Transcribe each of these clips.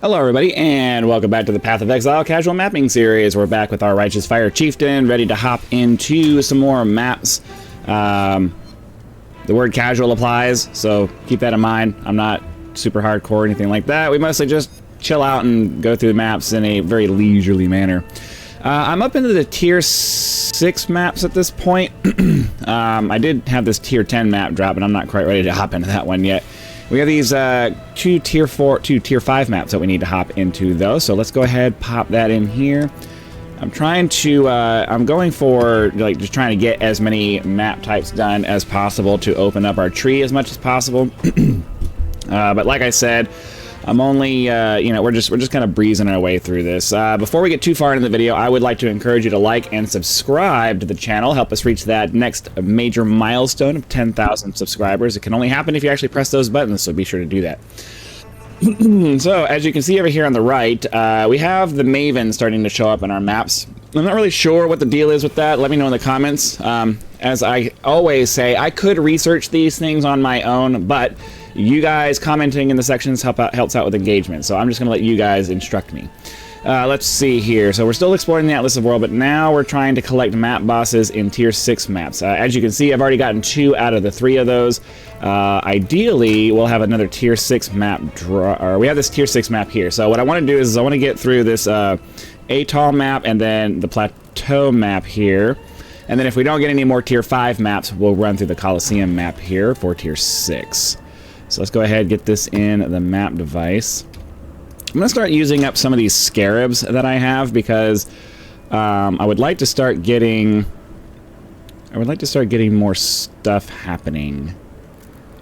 Hello everybody, and welcome back to the Path of Exile casual mapping series. We're back with our Righteous Fire Chieftain, ready to hop into some more maps. The word casual applies, so keep that in mind. I'm not super hardcore or anything like that. We mostly just chill out and go through the maps in a very leisurely manner. I'm up into the tier 6 maps at this point. I did have this tier 10 map drop, and I'm not quite ready to hop into that one yet. We have these two tier 5 maps that we need to hop into though, so let's go ahead, pop that in here. I'm going for like just trying to get as many map types done as possible to open up our tree as much as possible. But like I said, I'm only, we're just kind of breezing our way through this. Before we get too far into the video, I would like to encourage you to like and subscribe to the channel. Help us reach that next major milestone of 10,000 subscribers. It can only happen if you actually press those buttons, so be sure to do that. So, as you can see over here on the right, we have the Maven starting to show up in our maps. I'm not really sure what the deal is with that. Let me know in the comments. As I always say, I could research these things on my own, but you guys commenting in the sections helps out with engagement, so I'm just going to let you guys instruct me. Let's see here. So we're still exploring the Atlas of World, but now we're trying to collect map bosses in tier 6 maps. As you can see, I've already gotten 2 out of the 3 of those. Ideally, we'll have another tier 6 map we have this tier 6 map here. So what I want to do is I want to get through this Atoll map and then the Plateau map here. And then if we don't get any more tier 5 maps, we'll run through the Coliseum map here for tier 6. So let's go ahead and get this in the map device. I'm going to start using up some of these scarabs that I have because I would like to start getting more stuff happening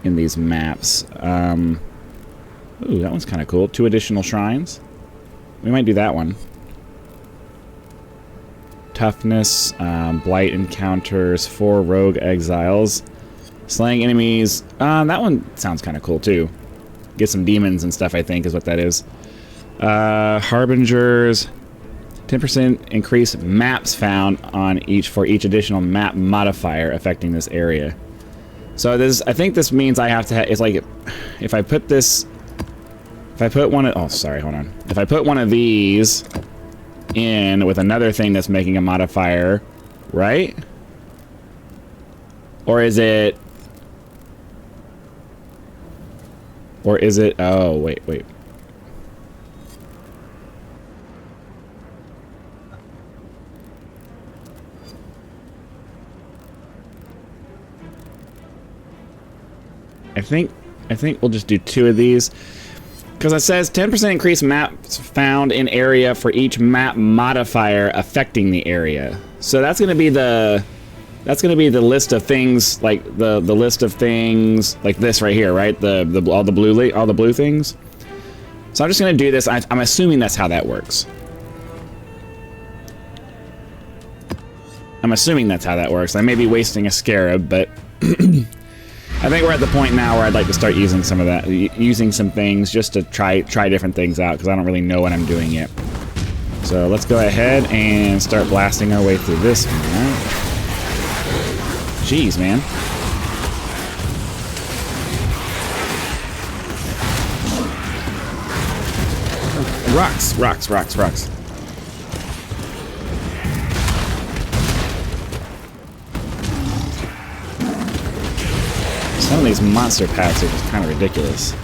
in these maps. Ooh, that one's kind of cool. 2 additional shrines. We might do that one. Toughness, blight encounters, 4 rogue exiles. Slaying enemies. That one sounds kind of cool too. Get some demons and stuff, I think, is what that is. Harbingers. 10% increase maps found on for each additional map modifier affecting this area. So I think this means I have to it's like if I put one of these in with another thing that's making a modifier, right? Or is it oh, wait. I think we'll just do 2 of these. Because it says 10% increase maps found in area for each map modifier affecting the area. So that's gonna be the list of things, like the list of things like this right here, right? All the blue things. So I'm just gonna do this. I'm assuming that's how that works. I may be wasting a scarab, but I think we're at the point now where I'd like to start using some of that, using some things just to try different things out because I don't really know what I'm doing yet. So let's go ahead and start blasting our way through this one. Right? Jeez, man. Rocks. Some of these monster paths are just kind of ridiculous.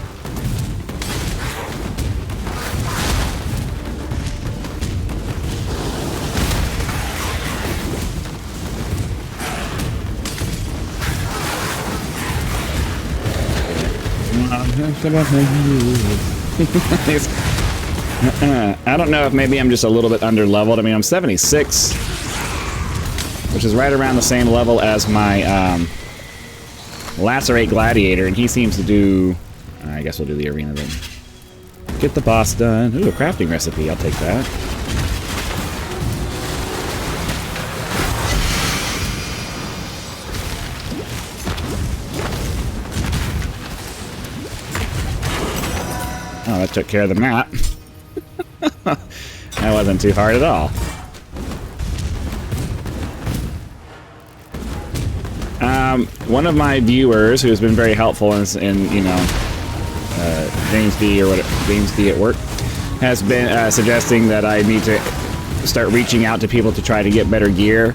I don't know if maybe I'm just a little bit under leveled. I mean, I'm 76, which is right around the same level as my Lacerate Gladiator, and he seems to do... I guess we'll do the arena then. Get the boss done. Ooh, a crafting recipe. I'll take that. Oh, that took care of the map. That wasn't too hard at all. One of my viewers who has been very helpful in you know, James B or whatever, James B at work, has been suggesting that I need to start reaching out to people to try to get better gear.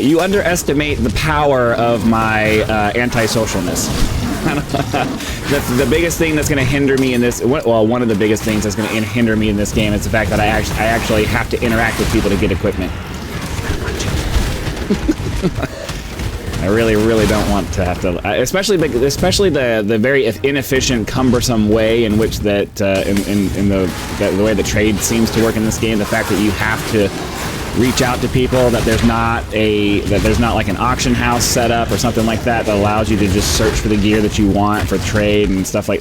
You underestimate the power of my antisocialness. That's the biggest thing that's going to hinder me in this. Well, one of the biggest things that's going to hinder me in this game is the fact that I actually have to interact with people to get equipment. I really, really don't want to have to, especially the very inefficient, cumbersome way in which that the way the trade seems to work in this game. The fact that you have to reach out to people, that there's not like an auction house set up or something like that that allows you to just search for the gear that you want for trade and stuff like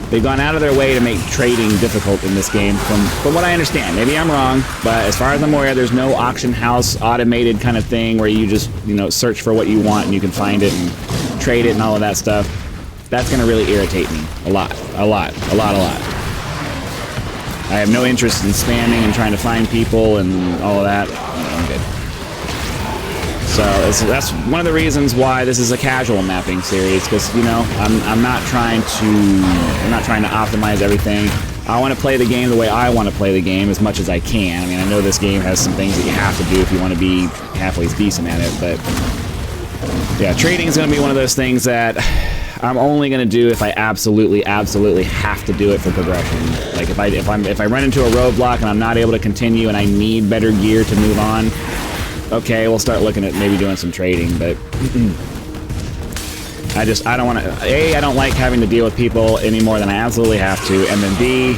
they've gone out of their way to make trading difficult in this game from what I understand. Maybe I'm wrong, but as far as I'm aware, there's no auction house automated kind of thing where you just, you know, search for what you want and you can find it and trade it and all of that stuff. That's going to really irritate me a lot. I have no interest in spamming and trying to find people and all of that. I'm good. So that's one of the reasons why this is a casual mapping series, because, you know, I'm not trying to optimize everything. I want to play the game the way I want to play the game as much as I can. I mean, I know this game has some things that you have to do if you want to be halfway decent at it, but yeah, trading is going to be one of those things that I'm only going to do if I absolutely have to do it for progression. Like if I run into a roadblock and I'm not able to continue and I need better gear to move on, okay, we'll start looking at maybe doing some trading, but I don't want to. A, I don't like having to deal with people any more than I absolutely have to, and then B,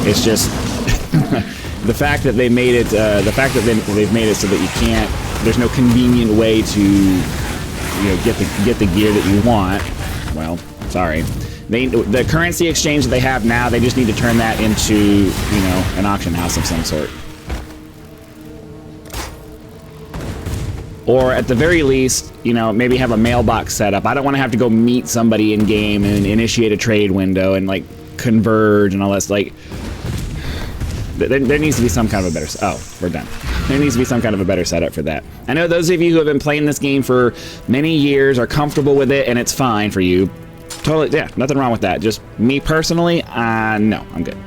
it's just the fact that they made it. The fact that they've made it so that you can't. There's no convenient way to, you know, get the gear that you want. Well, sorry. The currency exchange that they have now, they just need to turn that into, you know, an auction house of some sort. Or at the very least, you know, maybe have a mailbox set up. I don't want to have to go meet somebody in game and initiate a trade window and like converge and all that. Like, there needs to be some kind of a better. Oh, we're done. There needs to be some kind of a better setup for that. I know those of you who have been playing this game for many years are comfortable with it, and it's fine for you. Totally, yeah, nothing wrong with that. Just me personally, no, I'm good.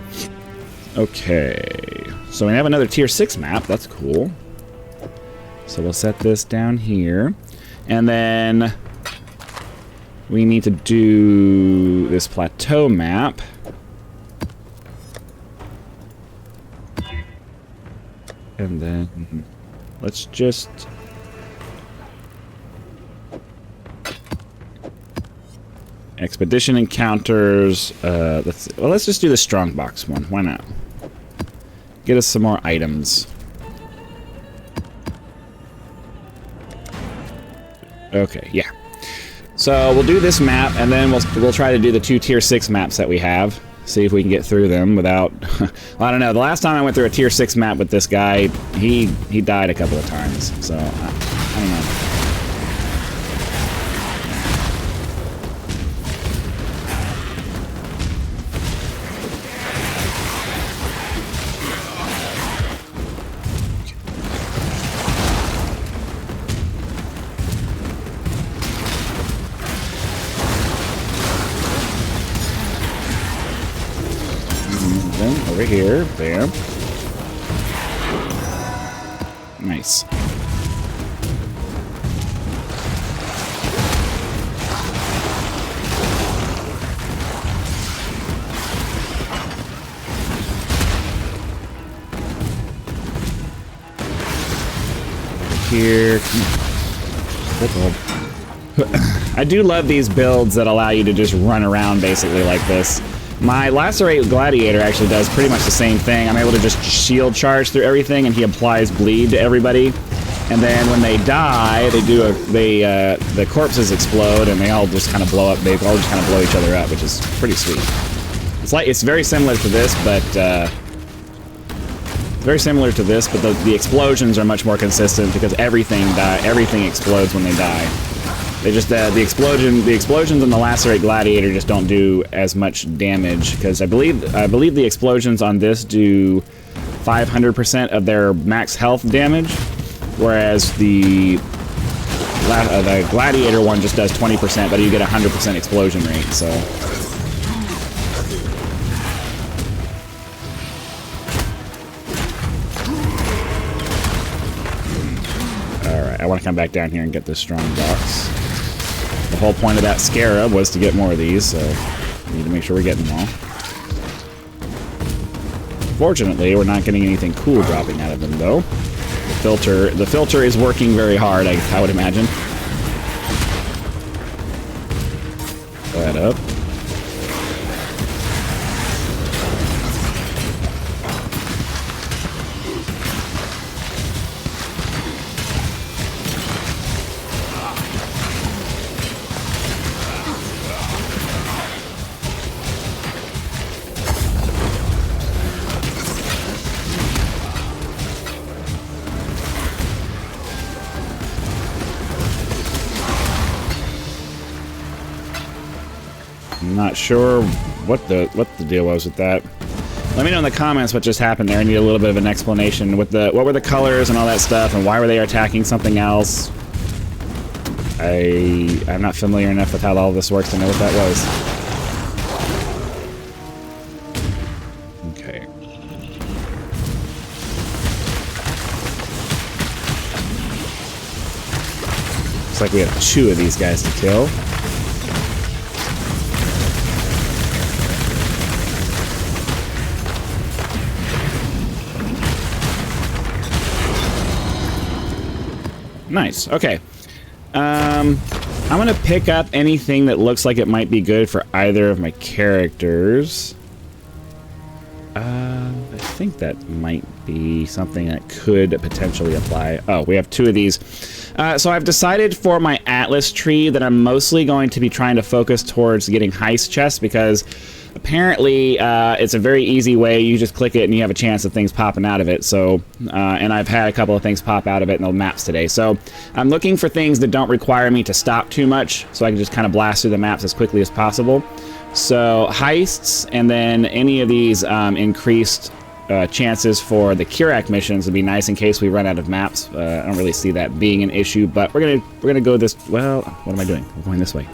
Okay, so we have another tier 6 map. That's cool. So we'll set this down here, and then we need to do this plateau map. And then let's just expedition encounters. Let's just do the strongbox one. Why not? Get us some more items. Okay, yeah. So we'll do this map, and then we'll try to do the 2 tier 6 maps that we have. See if we can get through them without. Well, I don't know. The last time I went through a tier 6 map with this guy, he died a couple of times. So I don't know. Over here, there. Nice. Here. I do love these builds that allow you to just run around basically like this. My Lacerate Gladiator actually does pretty much the same thing. I'm able to just shield charge through everything, and he applies bleed to everybody. And then when they die, the corpses explode, and they all just kind of blow up. They all just kind of blow each other up, which is pretty sweet. It's very similar to this, but the explosions are much more consistent because everything explodes when they die. They just the explosions in the Lacerate Gladiator just don't do as much damage, because I believe the explosions on this do 500% of their max health damage, whereas the Gladiator one just does 20%, but you get 100% explosion rate. So I want to come back down here and get this strong box. The whole point of that scarab was to get more of these, so we need to make sure we're getting them all. Fortunately, we're not getting anything cool dropping out of them, though. The filter is working very hard, I would imagine. Pull that up. I'm not sure what the deal was with that. Let me know in the comments what just happened there. I need a little bit of an explanation with what were the colors and all that stuff, and why were they attacking something else? I'm not familiar enough with how all this works to know what that was. Okay. Looks like we have 2 of these guys to kill. Nice. Okay. I'm going to pick up anything that looks like it might be good for either of my characters. I think that might be something that could potentially apply. Oh, we have 2 of these. So I've decided for my Atlas tree that I'm mostly going to be trying to focus towards getting heist chests, because apparently it's a very easy way. You just click it and you have a chance of things popping out of it. So, and I've had a couple of things pop out of it in the maps today. So I'm looking for things that don't require me to stop too much, so I can just kind of blast through the maps as quickly as possible. So heists, and then any of these increased chances for the Kurak missions would be nice in case we run out of maps. I don't really see that being an issue, but we're gonna go this. Well, what am I doing? We're going this way.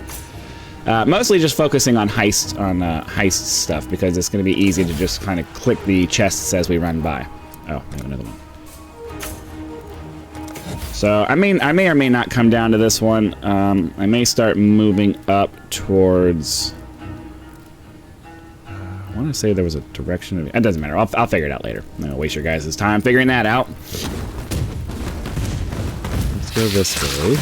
Mostly just focusing on heist stuff, because it's going to be easy to just kind of click the chests as we run by. Oh, I have another one. So I may or may not come down to this one. I may start moving up towards. I want to say there was a direction of. It doesn't matter. I'll figure it out later. I'm not gonna waste your guys' time figuring that out. Let's go this way.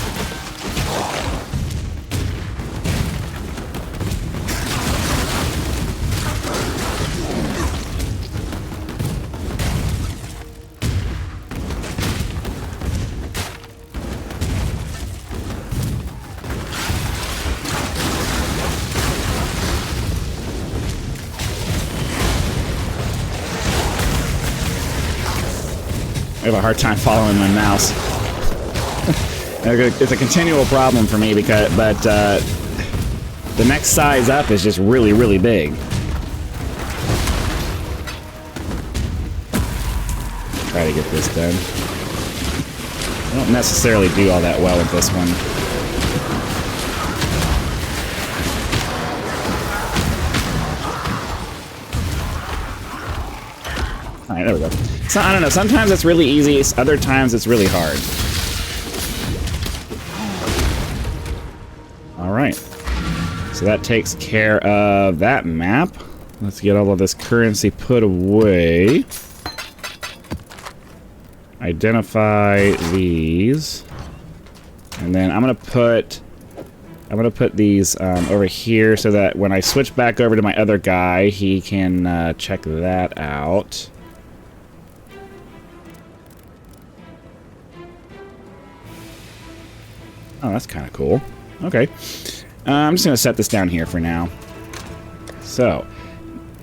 I have a hard time following my mouse. It's a continual problem for me, but the next size up is just really, really big. Try to get this done. I don't necessarily do all that well with this one. Alright, there we go. So, I don't know, sometimes it's really easy, other times it's really hard. Alright. So that takes care of that map. Let's get all of this currency put away. Identify these. And then I'm gonna put these over here so that when I switch back over to my other guy, he can check that out. Oh, that's kind of cool. Okay. I'm just going to set this down here for now. So,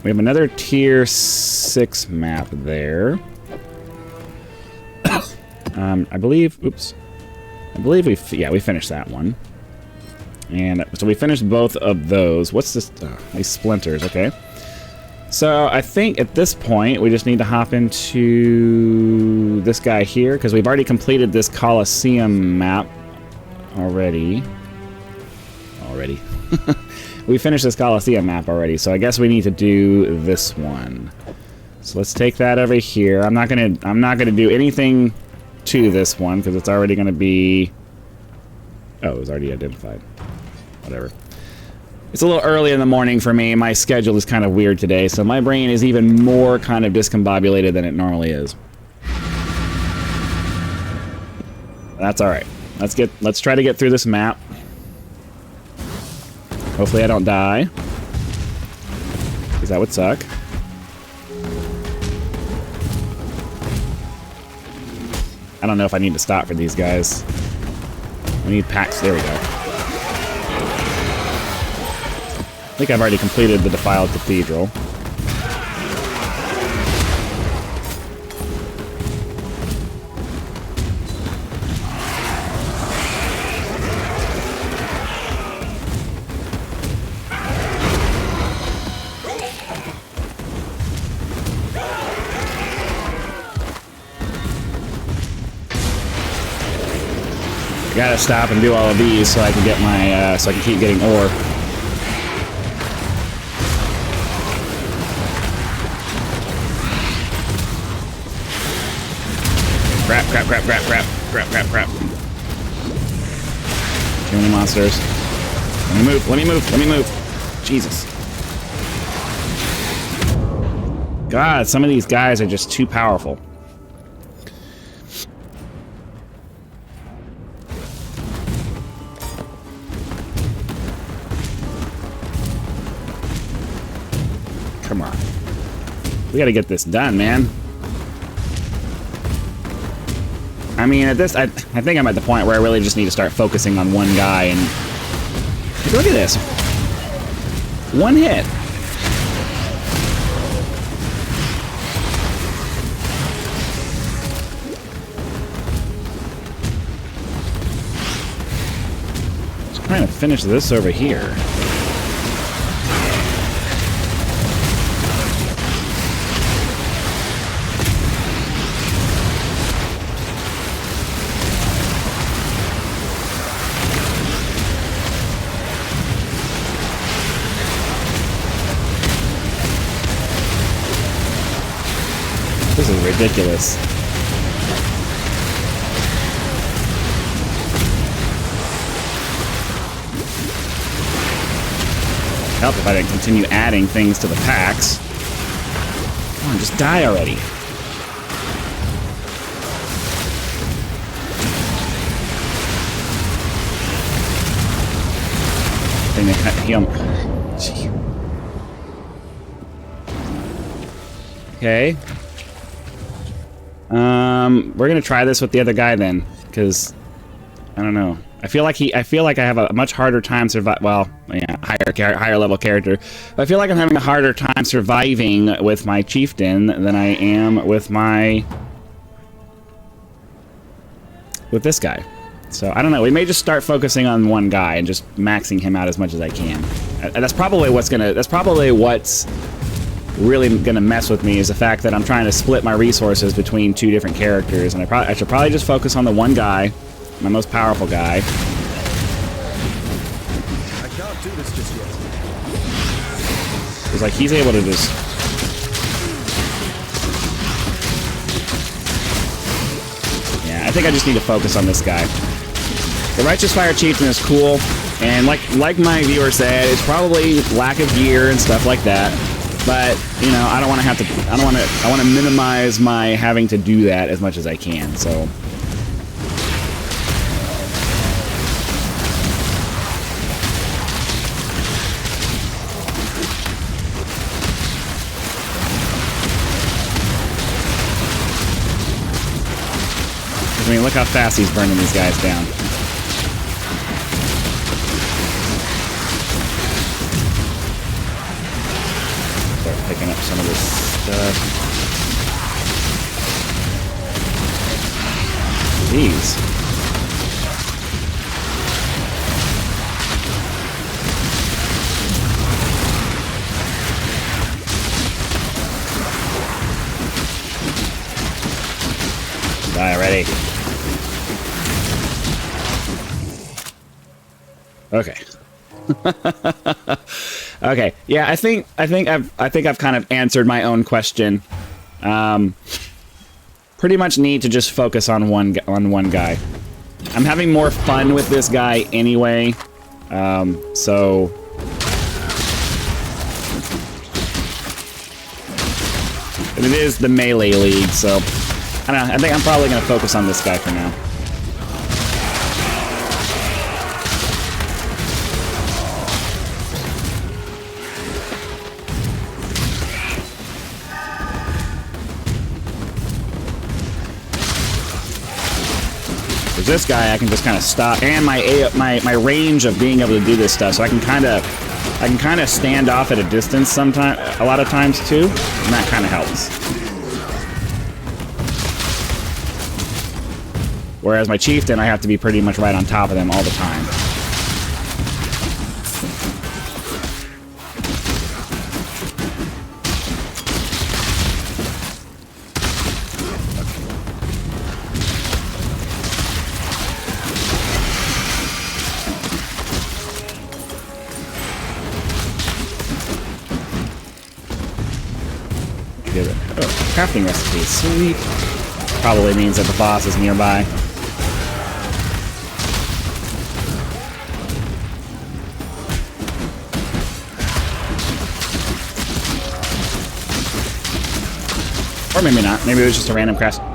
we have another tier 6 map there. I believe... Oops. I believe we finished that one. And so we finished both of those. What's this? These splinters, okay. So I think at this point we just need to hop into this guy here, because we've already completed this Colosseum map already. We finished this Colosseum map already, so I guess we need to do this one. So let's take that over here. I'm not gonna do anything to this one because it's already going to be... Oh, it was already identified. Whatever. It's a little early in the morning for me. My schedule is kind of weird today, so my brain is even more kind of discombobulated than it normally is. That's all right. Let's try to get through this map. Hopefully I don't die, because that would suck. I don't know if I need to stop for these guys. We need packs. There we go. I think I've already completed the Defiled Cathedral. I gotta stop and do all of these so I can get my, so I can keep getting ore. Crap. Too many monsters. Let me move. Jesus. God, some of these guys are just too powerful. Come on. We gotta get this done, man. I mean, at this, I think I'm at the point where I really just need to start focusing on one guy and... Look at this. One hit. Just trying to finish this over here. This is ridiculous. Help if I didn't continue adding things to the packs. Come on, just die already. I think they heal him. Gee. Okay. We're gonna try this with the other guy then, because I don't know. I feel like I have a much harder time survive. Well, yeah, higher level character. But I feel like I'm having a harder time surviving with my chieftain than I am with this guy. So I don't know. We may just start focusing on one guy and just maxing him out as much as I can. That's probably what's really gonna mess with me, is the fact that I'm trying to split my resources between two different characters, and I should probably just focus on the one guy, my most powerful guy. I can't do this just yet. Because like he's able to just... Yeah, I think I just need to focus on this guy. The Righteous Fire Chieftain is cool, and like my viewer said, it's probably lack of gear and stuff like that. But, you know, I want to minimize my having to do that as much as I can, so. I mean, look how fast he's burning these guys down. Picking up some of this stuff. Jeez. Die already. Okay. Okay. Yeah, I think I've kind of answered my own question. pretty much need to just focus on one guy. I'm having more fun with this guy anyway, so... And it is the melee league, so... I don't know, I think I'm probably going to focus on this guy for now. Because this guy I can just kind of stop, and my range of being able to do this stuff, so I can kind of stand off at a distance a lot of times too, and that kind of helps. Whereas my chieftain, I have to be pretty much right on top of them all the time. Give it. Oh, crafting recipe, sweet. Probably means that the boss is nearby. Or maybe not. Maybe it was just a random crash. That's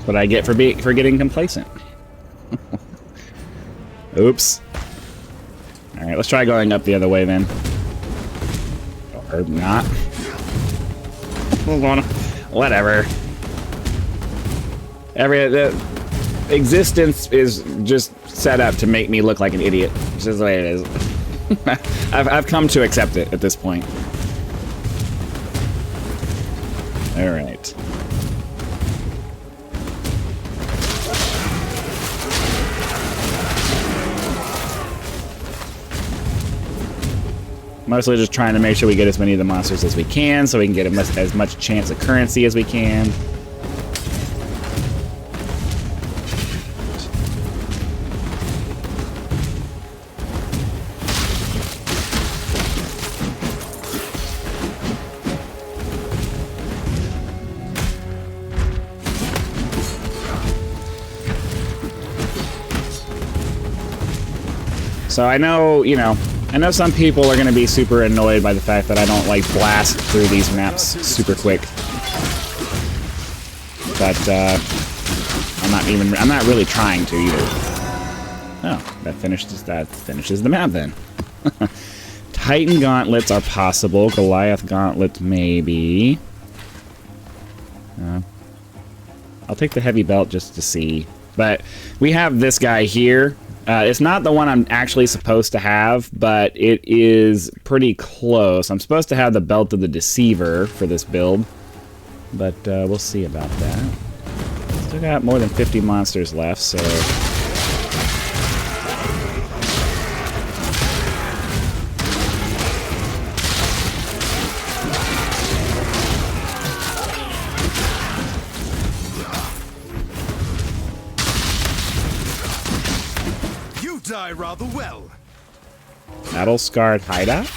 what I get for getting complacent. Oops. Alright, let's try going up the other way then. Or not. Hold on. Whatever. The existence is just set up to make me look like an idiot. It's just the way it is. I've come to accept it at this point. All right. Mostly just trying to make sure we get as many of the monsters as we can, so we can get as much chance of currency as we can. So I know, I know some people are going to be super annoyed by the fact that I don't, like, blast through these maps super quick. But, I'm not really trying to either. Oh, that finishes the map then. Titan gauntlets are possible. Goliath gauntlets maybe. I'll take the heavy belt just to see. But we have this guy here. It's not the one I'm actually supposed to have, but it is pretty close. I'm supposed to have the Belt of the Deceiver for this build, but we'll see about that. Still got more than 50 monsters left, so... Die rather well. Battle scarred hideout?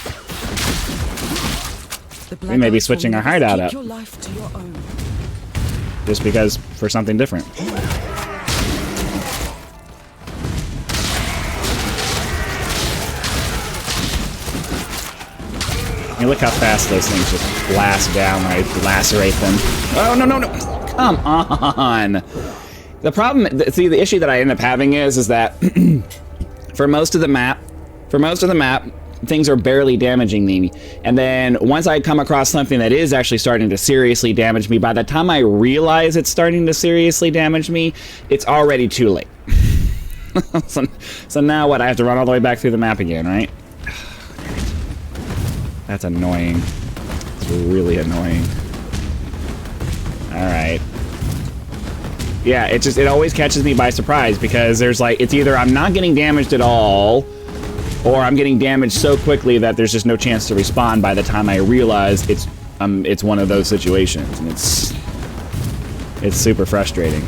We may be switching our hideout up. Just because for something different. I mean, look how fast those things just blast down, right? Lacerate them. Oh, no, no, no! Come on! The problem, see, the issue that I end up having is that for most of the map, things are barely damaging me. And then once I come across something that is actually starting to seriously damage me, by the time I realize it's starting to seriously damage me, it's already too late. So now what? I have to run all the way back through the map again, right? That's annoying. It's really annoying. All right. Yeah, it always catches me by surprise because there's like, it's either I'm not getting damaged at all or I'm getting damaged so quickly that there's just no chance to respawn by the time I realize it's one of those situations, and it's super frustrating.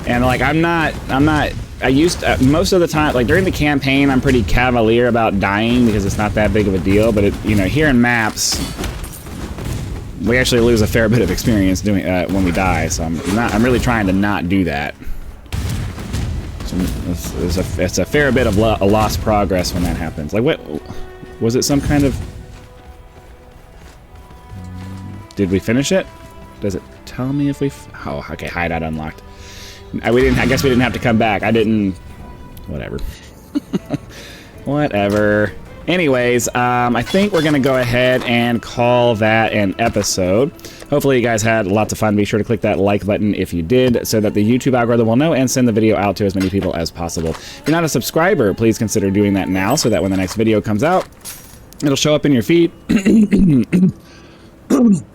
And like I'm not most of the time, like during the campaign, I'm pretty cavalier about dying because it's not that big of a deal. But you know, here in maps, we actually lose a fair bit of experience doing when we die. So I'm really trying to not do that. So it's a fair bit of a lost progress when that happens. Like, what was it? Some kind of? Did we finish it? Does it tell me if we? Oh, okay. Hideout unlocked. I guess we didn't have to come back. I didn't. Whatever. Whatever. Anyways, I think we're gonna go ahead and call that an episode. Hopefully you guys had lots of fun. Be sure to click that like button if you did, so that the YouTube algorithm will know and send the video out to as many people as possible. If you're not a subscriber, please consider doing that now, so that when the next video comes out, it'll show up in your feed.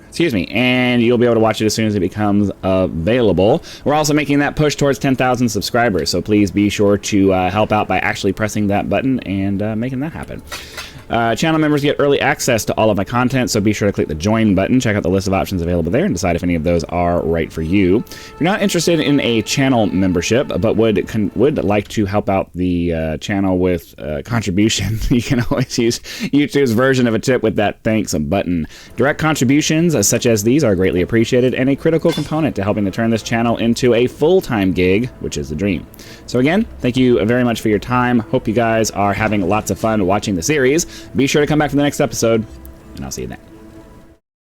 Excuse me, and you'll be able to watch it as soon as it becomes available. We're also making that push towards 10,000 subscribers, so please be sure to help out by actually pressing that button and making that happen. Channel members get early access to all of my content, so be sure to click the join button, check out the list of options available there, and decide if any of those are right for you. If you're not interested in a channel membership, but would like to help out the channel with contribution, you can always use YouTube's version of a tip with that thanks button. Direct contributions such as these are greatly appreciated and a critical component to helping to turn this channel into a full-time gig, which is the dream. So again, thank you very much for your time. Hope you guys are having lots of fun watching the series. Be sure to come back for the next episode, and I'll see you then.